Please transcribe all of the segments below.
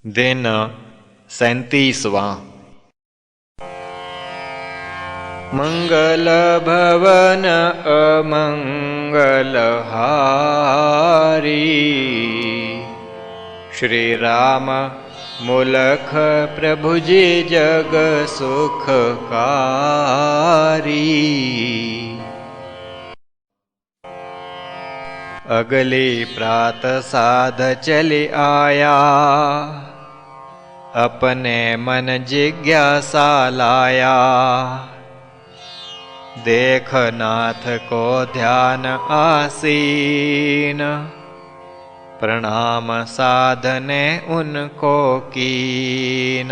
दिन 37वां। मंगल भवन अमंगल हारी, श्री राम मुलख प्रभु जी जग सुखकारी। अगली प्रात साध चली आया, अपने मन जिज्ञासा लाया। देख नाथ को ध्यान आसीन, प्रणाम साधने उनको कीन।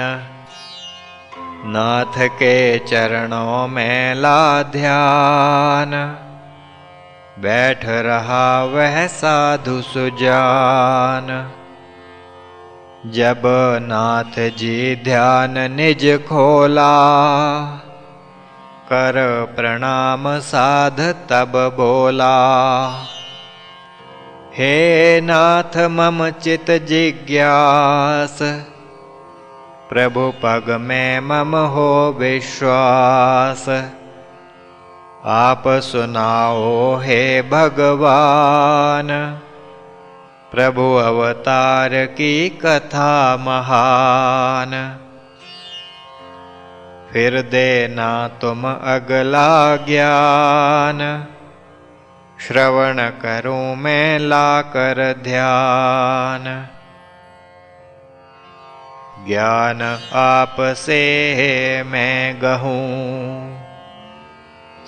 नाथ के चरणों में ला ध्यान, बैठ रहा वह साधु सुजान। जब नाथ जी ध्यान निज खोला, कर प्रणाम साध तब बोला। हे नाथ मम चित जिज्ञास, प्रभु पग में मम हो विश्वास। आप सुनाओ हे भगवान, प्रभु अवतार की कथा महान। फिर देना तुम अगला ज्ञान, श्रवण करूं मैं लाकर ध्यान। ज्ञान आपसे मैं गहूं,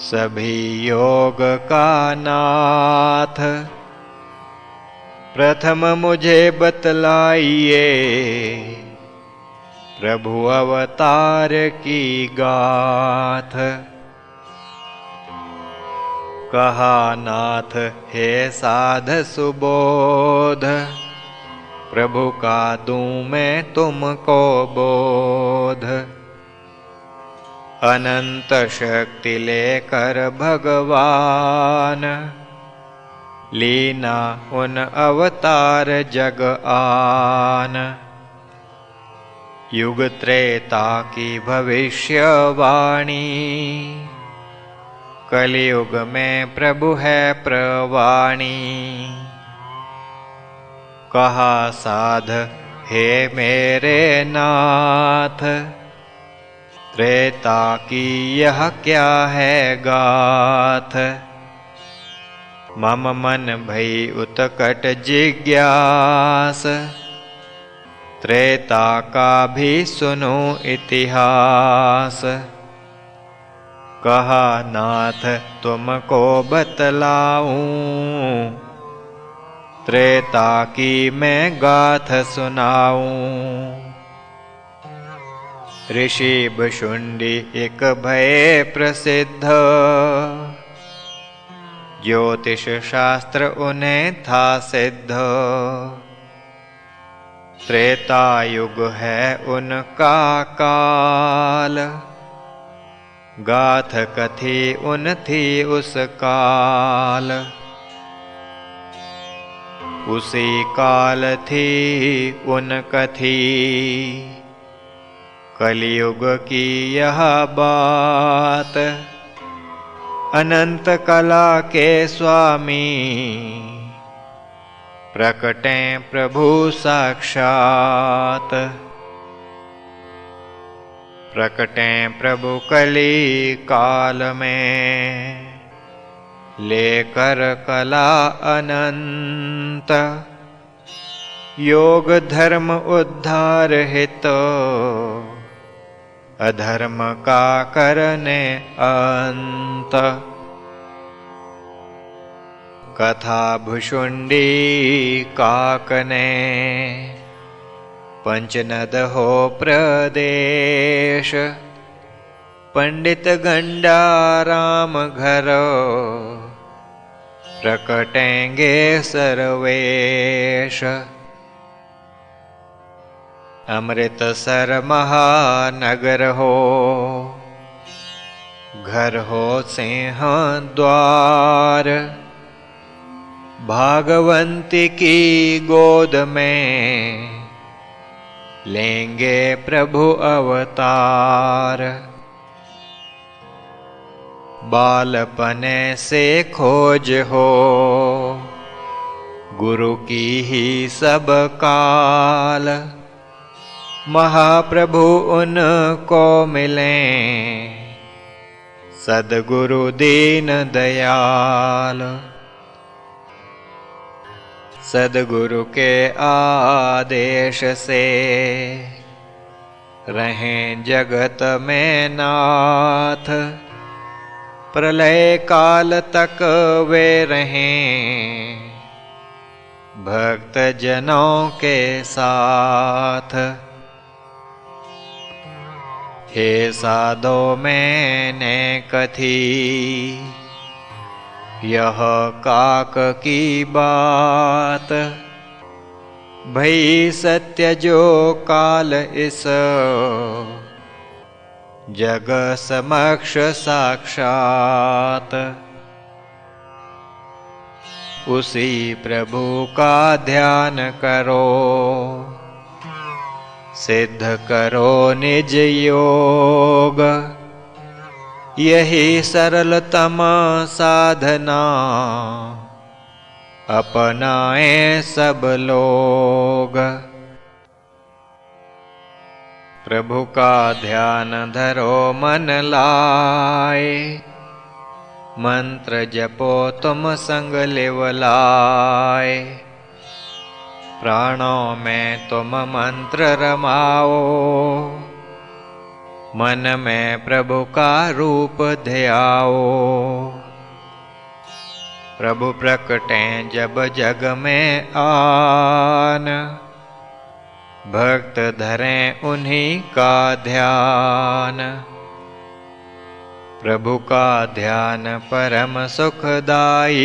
सभी योग का नाथ। प्रथम मुझे बतलाइए, प्रभु अवतार की गाथ। कहा नाथ हे साध सुबोध, प्रभु का दूं मैं तुमको बोध। अनंत शक्ति लेकर भगवान, लीना उन अवतार जग आन। युग त्रेता की भविष्यवाणी, कलियुग में प्रभु है प्रवाणी। कहा साध हे मेरे नाथ, त्रेता की यह क्या है गाथ। मम मन भई उत्कट जिज्ञास, त्रेता का भी सुनो इतिहास। कहा नाथ तुमको बतलाऊं, त्रेता की मैं गाथ सुनाऊं। ऋषि भुशुंडी एक भये प्रसिद्ध, ज्योतिष शास्त्र उन्हें था सिद्ध। त्रेता युग है उनका काल, गाथ कथी उन थी उस काल। उसी काल थी उन कथी, कलियुग की यह बात। अनंत कला के स्वामी, प्रकटे प्रभु साक्षात। प्रकटे प्रभु कली काल में, लेकर कला अनंत। योग धर्म उद्धार हित, अधर्म का करने अंत। कथा भुशुंडी काकने, पंचनद हो प्रदेश। पंडित गंडा राम घर, प्रकटेंगे सर्वेश। अमृतसर महानगर हो, घर हो सिंह द्वार। भागवंती की गोद में लेंगे प्रभु अवतार। बालपने से खोज हो गुरु की ही सब काल, महाप्रभु उनको मिलें सद्गुरु दीन दयाल। सद्गुरु के आदेश से रहें जगत में नाथ, प्रलय काल तक वे रहें भक्त जनों के साथ। हे साधो मैंने कथी यह काक की बात, भई सत्य जो काल इस जग समक्ष साक्षात। उसी प्रभु का ध्यान करो, सिद्ध करो निज योग, यही सरलतम साधना अपनाए सब लोग। प्रभु का ध्यान धरो मन लाए, मंत्र जपो तुम संग लिवलाए। प्राणों में तुम मंत्र रमाओ, मन में प्रभु का रूप ध्याओ। प्रभु प्रकटें जब जग में आन, भक्त धरें उन्हीं का ध्यान। प्रभु का ध्यान परम सुखदाई,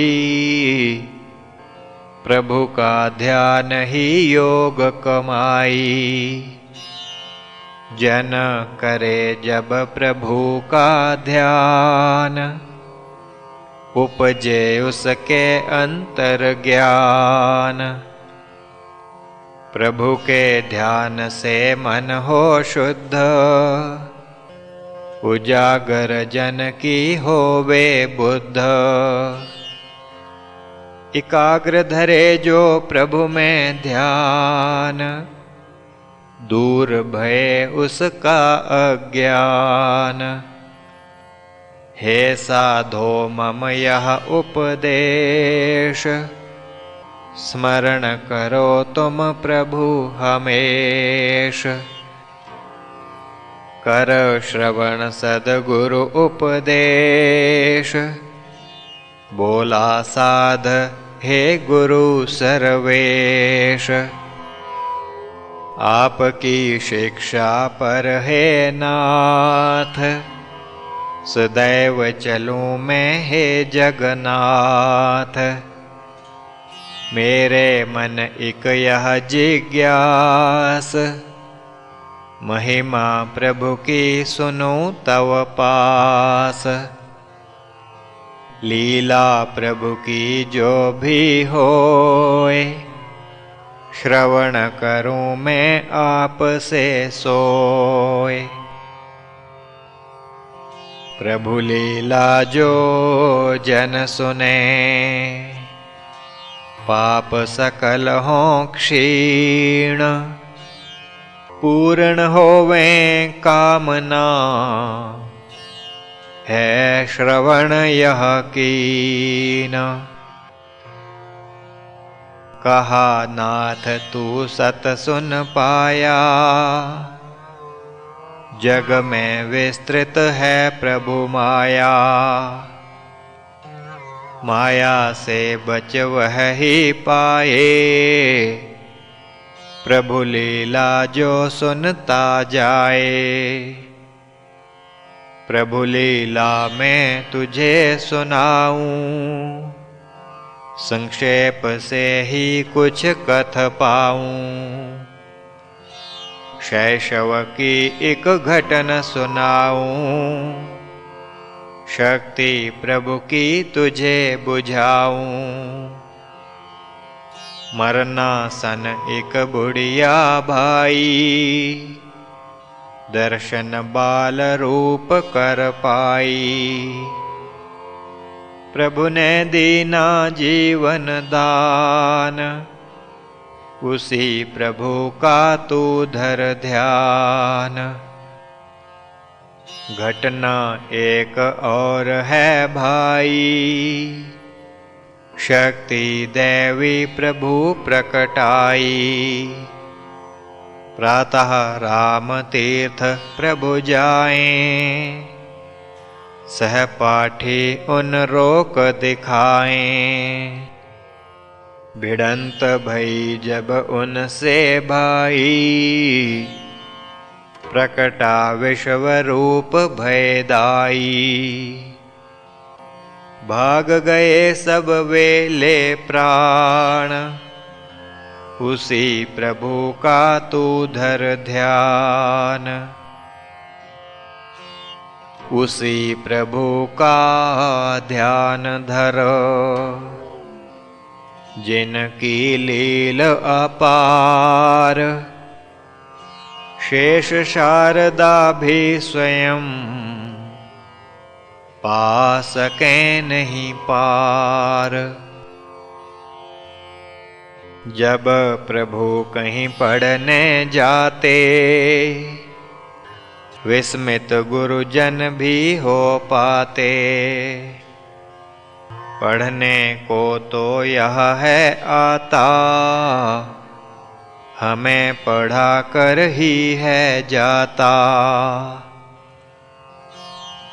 प्रभु का ध्यान ही योग कमाई। जन करे जब प्रभु का ध्यान, उपजे उसके अंतर ज्ञान। प्रभु के ध्यान से मन हो शुद्ध, उजागर जन की होवे बुद्ध। एकाग्र धरे जो प्रभु में ध्यान, दूर भये उसका अज्ञान। हे साधो मम यह उपदेश, स्मरण करो तुम प्रभु हमेश। कर श्रवण सद्गुरु उपदेश, बोला साध हे गुरु सर्वेश। आपकी शिक्षा पर हे नाथ, सदैव चलूं मैं हे जगन्नाथ। मेरे मन एक यह जिज्ञास, महिमा प्रभु की सुनूं तव पास। लीला प्रभु की जो भी होए, श्रवण करूं मैं आप से सोए। प्रभु लीला जो जन सुने, पाप सकल हों क्षीण। पूर्ण होवें कामना, है श्रवण यह कीन। कहा नाथ तू सत सुन पाया, जग में विस्तृत है प्रभु माया। माया से बच वह ही पाए, प्रभु लीला जो सुनता जाए। प्रभु लीला मैं तुझे सुनाऊं, संक्षेप से ही कुछ कथ पाऊं। शैशव की एक घटना सुनाऊं, शक्ति प्रभु की तुझे बुझाऊं। मरना सन एक बुढ़िया भाई, दर्शन बाल रूप कर पाई। प्रभु ने दीना जीवन दान, उसी प्रभु का तू धर ध्यान। घटना एक और है भाई, शक्ति देवी प्रभु प्रकटाई। प्रातः राम तीर्थ प्रभु जाएं, सहपाठी उन रोक दिखाएं। भिड़ंत भई जब उनसे भाई, प्रकटा विश्व रूप भयदाई। भाग गए सब वे ले प्राण, उसी प्रभु का तू धर ध्यान। उसी प्रभु का ध्यान धर, जिनकी लील अपार। शेष शारदा भी स्वयं, पा सके नहीं पार। जब प्रभु कहीं पढ़ने जाते, विस्मित गुरुजन भी हो पाते। पढ़ने को तो यह है आता, हमें पढ़ा कर ही है जाता।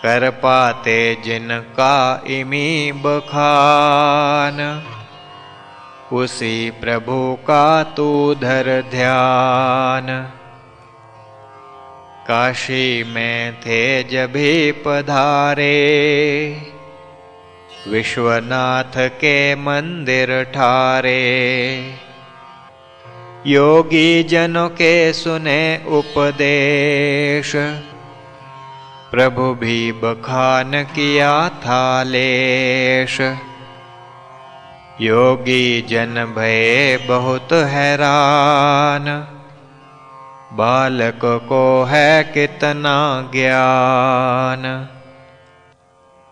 कर पाते जिनका इमी बखान, उसी प्रभु का तू धर ध्यान। काशी में थे जभी पधारे, विश्वनाथ के मंदिर ठारे। योगी जनों के सुने उपदेश, प्रभु भी बखान किया था लेश। योगी जन भये बहुत हैरान, बालक को है कितना ज्ञान।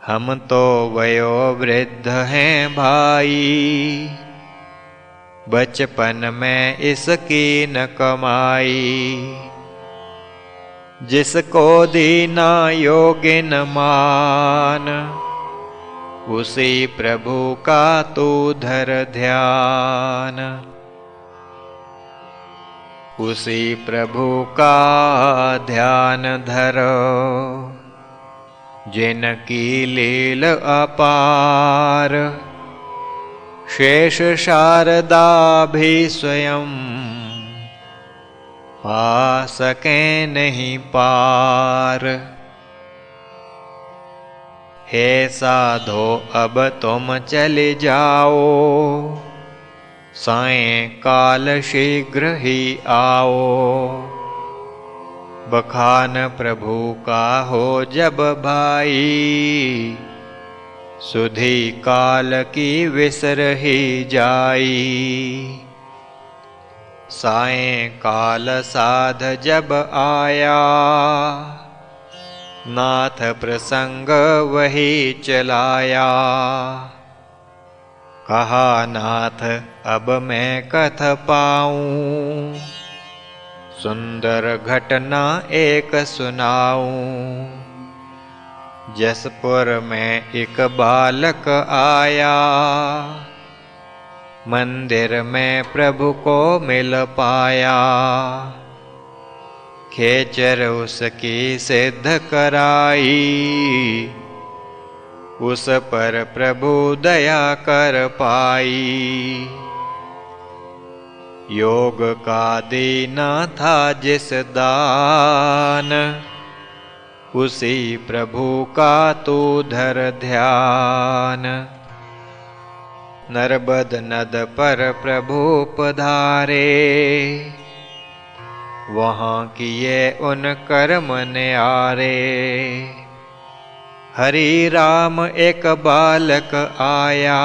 हम तो वयोवृद्ध हैं भाई, बचपन में इसकी न कमाई। जिसको दीना योगिन मान, उसी प्रभु का तू धर ध्यान। उसी प्रभु का ध्यान धरो, जिनकी लील अपार। शेष शारदा भी स्वयं, पा सके नहीं पार। हे साधो अब तुम चले जाओ, सायंकाल शीघ्र ही आओ। बखान प्रभु का हो जब भाई, सुधी काल की विसर ही जाई। सायंकाल साध जब आया, नाथ प्रसंग वही चलाया। कहा नाथ अब मैं कथ पाऊं, सुंदर घटना एक सुनाऊं। जसपुर में एक बालक आया, मंदिर में प्रभु को मिल पाया। खेचर उसकी सिद्ध कराई, उस पर प्रभु दया कर पाई। योग का दीना था जिस दान, उसी प्रभु का तू धर ध्यान। नर्मद नद पर प्रभु पधारे, वहाँ किए उन कर्म न्यारे। हरि राम एक बालक आया,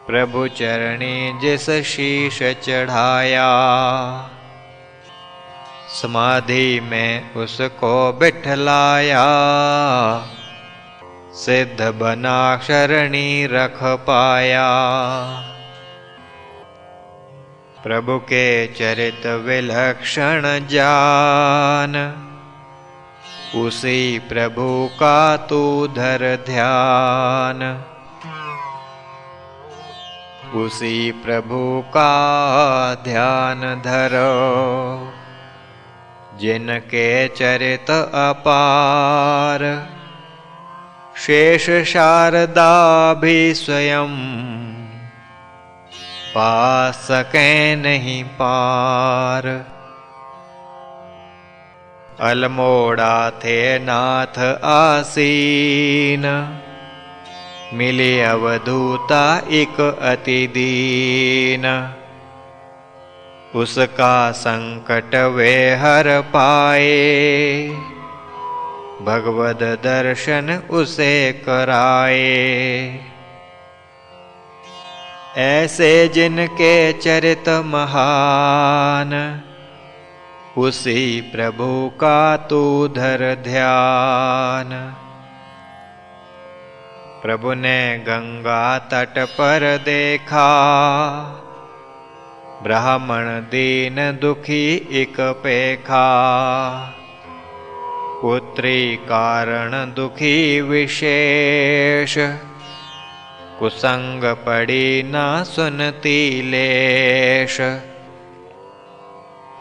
प्रभु चरणी जिस शीश चढ़ाया, समाधि में उसको बिठलाया, सिद्ध बना शरणी रख पाया। प्रभु के चरित विलक्षण जान, उसी प्रभु का तू धर ध्यान। उसी प्रभु का ध्यान धरो, जिनके चरित अपार, शेष शारदा भी स्वयं पा सके नहीं पार। अल्मोड़ा थे नाथ आसीन, मिली अवधूता एक अति दीन। उसका संकट वे हर पाए, भगवद दर्शन उसे कराए। ऐसे जिनके चरित महान, उसी प्रभु का तू धर ध्यान। प्रभु ने गंगा तट पर देखा, ब्राह्मण दीन दुखी एक पेखा। पुत्री कारण दुखी विशेष, कुसंग पड़ी ना सुनती लेश।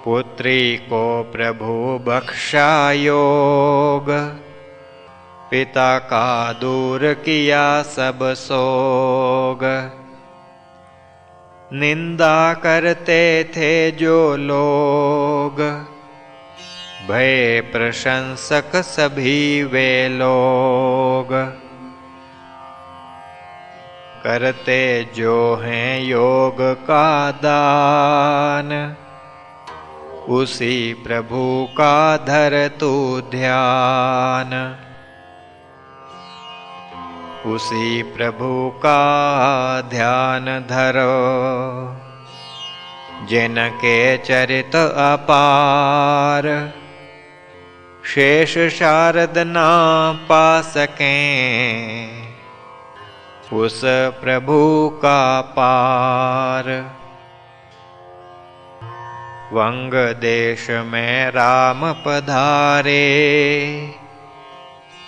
पुत्री को प्रभु बख्शा योग, पिता का दूर किया सब सोग। निंदा करते थे जो लोग, भय प्रशंसक सभी वे लोग। करते जो हैं योग का दान, उसी प्रभु का धर तू ध्यान। उसी प्रभु का ध्यान धरो, जिनके चरित अपार, शेष शारद ना पा सकें उस प्रभु का पार। वंग देश में राम पधारे,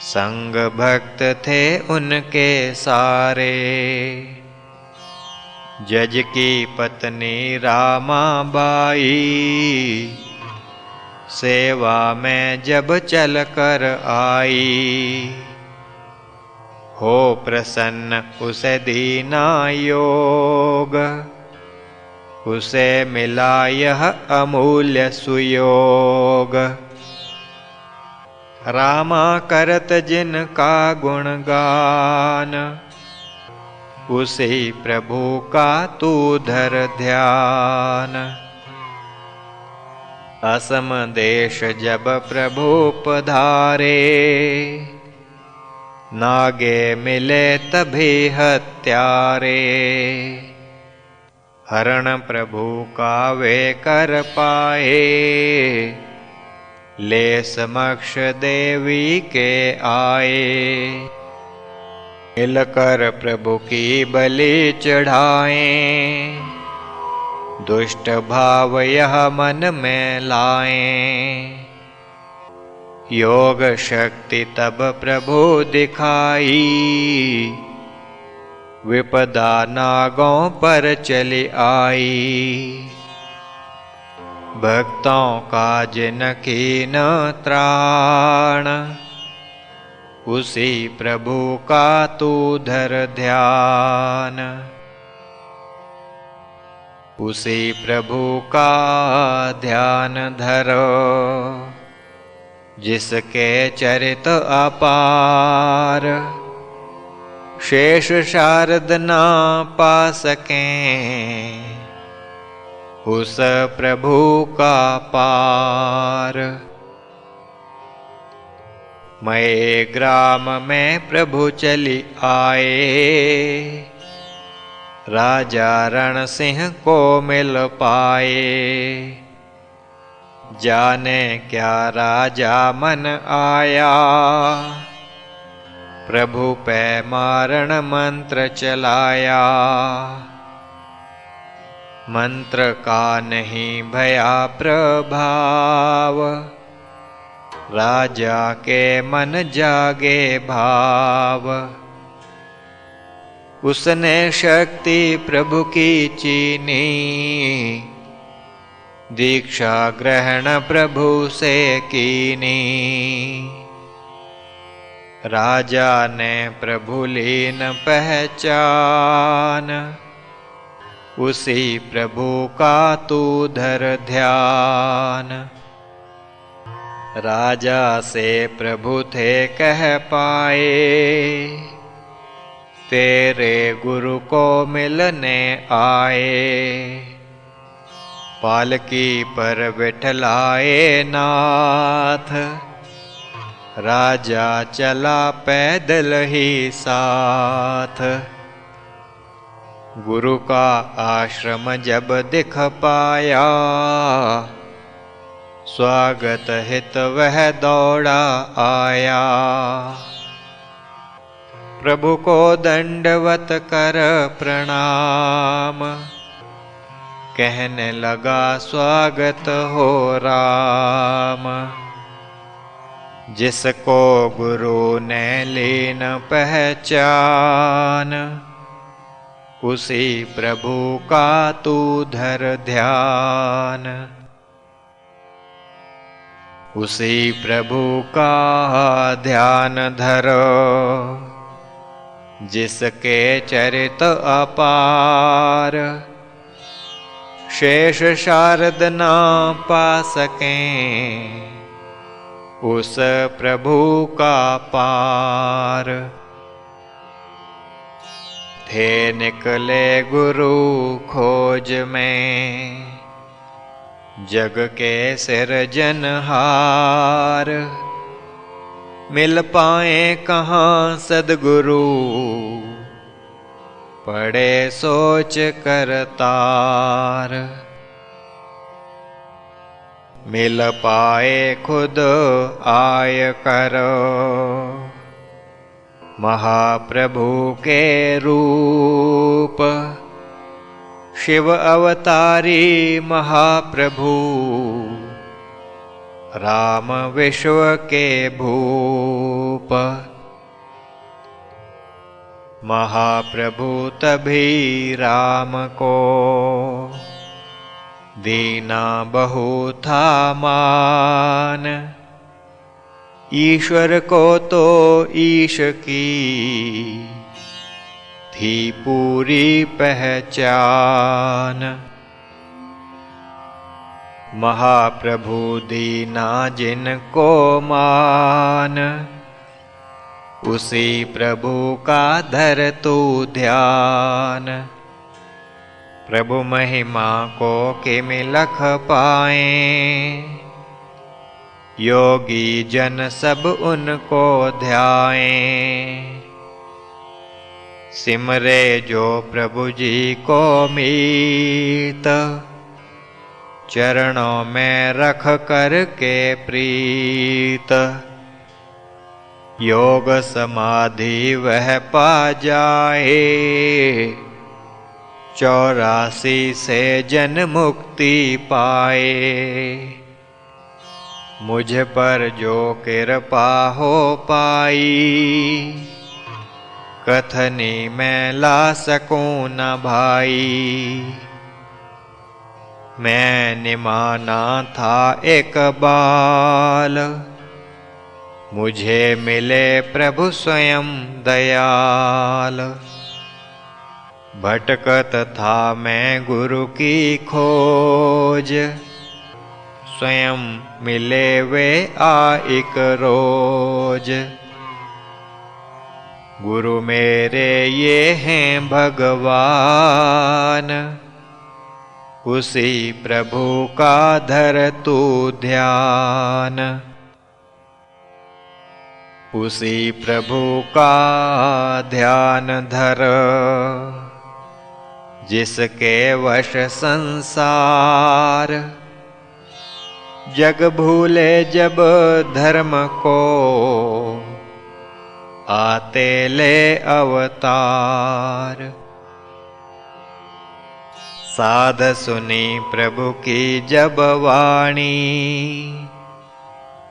संग भक्त थे उनके सारे। जज की पत्नी रामाबाई, सेवा में जब चल कर आई। हो प्रसन्न उसे दीना योग, उसे मिला यह अमूल्य सुयोग। रामा करत जिनका गुणगान, उसी प्रभु का तू धर ध्यान। असम देश जब प्रभु पधारे, नागे मिले तभी हत्यारे। हरण प्रभु का वे कर पाए, ले समक्ष देवी के आए। मिलकर प्रभु की बलि चढ़ाएं, दुष्ट भाव यह मन में लाएं। योग शक्ति तब प्रभु दिखाई, विपदा नागों पर चली आई। भक्तों का जिनकी न त्राण, उसी प्रभु का तू धर ध्यान। उसी प्रभु का ध्यान धरो, जिसके चरित अपार, शेष शारद ना पा सकें उस प्रभु का पार। मैं ग्राम में प्रभु चली आए, राजा रण सिंह को मिल पाए। जाने क्या राजा मन आया, प्रभु पे मारण मंत्र चलाया। मंत्र का नहीं भया प्रभाव, राजा के मन जागे भाव। उसने शक्ति प्रभु की चीनी, दीक्षा ग्रहण प्रभु से कीनी। राजा ने प्रभु लीन पहचान, उसी प्रभु का तू धर ध्यान। राजा से प्रभु थे कह पाए, तेरे गुरु को मिलने आए। पालकी पर बिठलाए नाथ, राजा चला पैदल ही साथ। गुरु का आश्रम जब दिख पाया, स्वागत हित वह दौड़ा आया। प्रभु को दंडवत कर प्रणाम, कहने लगा स्वागत हो राम। जिसको गुरु ने लीन पहचान, उसी प्रभु का तू धर ध्यान। उसी प्रभु का ध्यान धरो, जिसके चरित अपार। शेष शारद ना पा सकें, उस प्रभु का पार। थे निकले गुरु खोज में, जग के सिरजनहार। मिल पाए कहाँ सद्गुरु, पड़े सोच कर तार। मिल पाए खुद आय कर, महाप्रभु के रूप। शिव अवतारी महाप्रभु, राम विश्व के भूप। महाप्रभु तभी राम को, दीना बहु था मान। ईश्वर को तो ईश की, थी पूरी पहचान। महाप्रभु दीना जिनको मान, उसी प्रभु का धर तू ध्यान। प्रभु महिमा को किमि लख पाए, योगी जन सब उनको ध्याएं। सिमरे जो प्रभु जी को मीत, चरणों में रख कर के प्रीत। योग समाधि वह पा जाए, 84 से जन मुक्ति पाए। मुझ पर जो कृपा हो पाई, कथनी मैं ला सकूं न भाई। मैं निमाना था एक बाल, मुझे मिले प्रभु स्वयं दयाल। भटकत था मैं गुरु की खोज, स्वयं मिले वे आइक रोज। गुरु मेरे ये हैं भगवान, उसी प्रभु का धर तू ध्यान। उसी प्रभु का ध्यान धर, जिसके वश संसार, जग भूले जब धर्म को, आते ले अवतार। साध सुनी प्रभु की जब वाणी,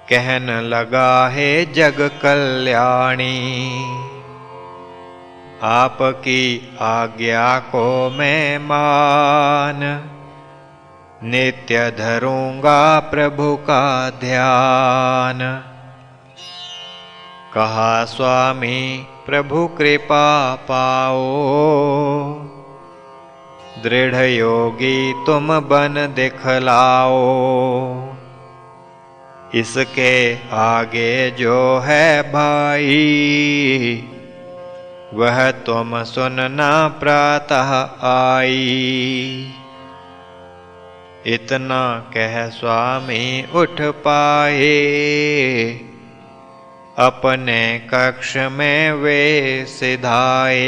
कहन लगा है जग कल्याणी। आपकी आज्ञा को मैं मान, नित्य धरूंगा प्रभु का ध्यान। कहा स्वामी प्रभु कृपा पाओ, दृढ़ योगी तुम बन दिखलाओ। इसके आगे जो है भाई, वह तुम सुनना प्रातः आई। इतना कह स्वामी उठ पाए, अपने कक्ष में वे सिधाए।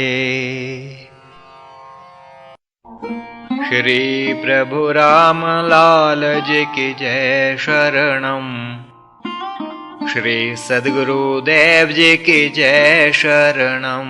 श्री प्रभु राम लाल जी की जय शरणम। श्री सद्गुरुदेव जी की जय शरणम।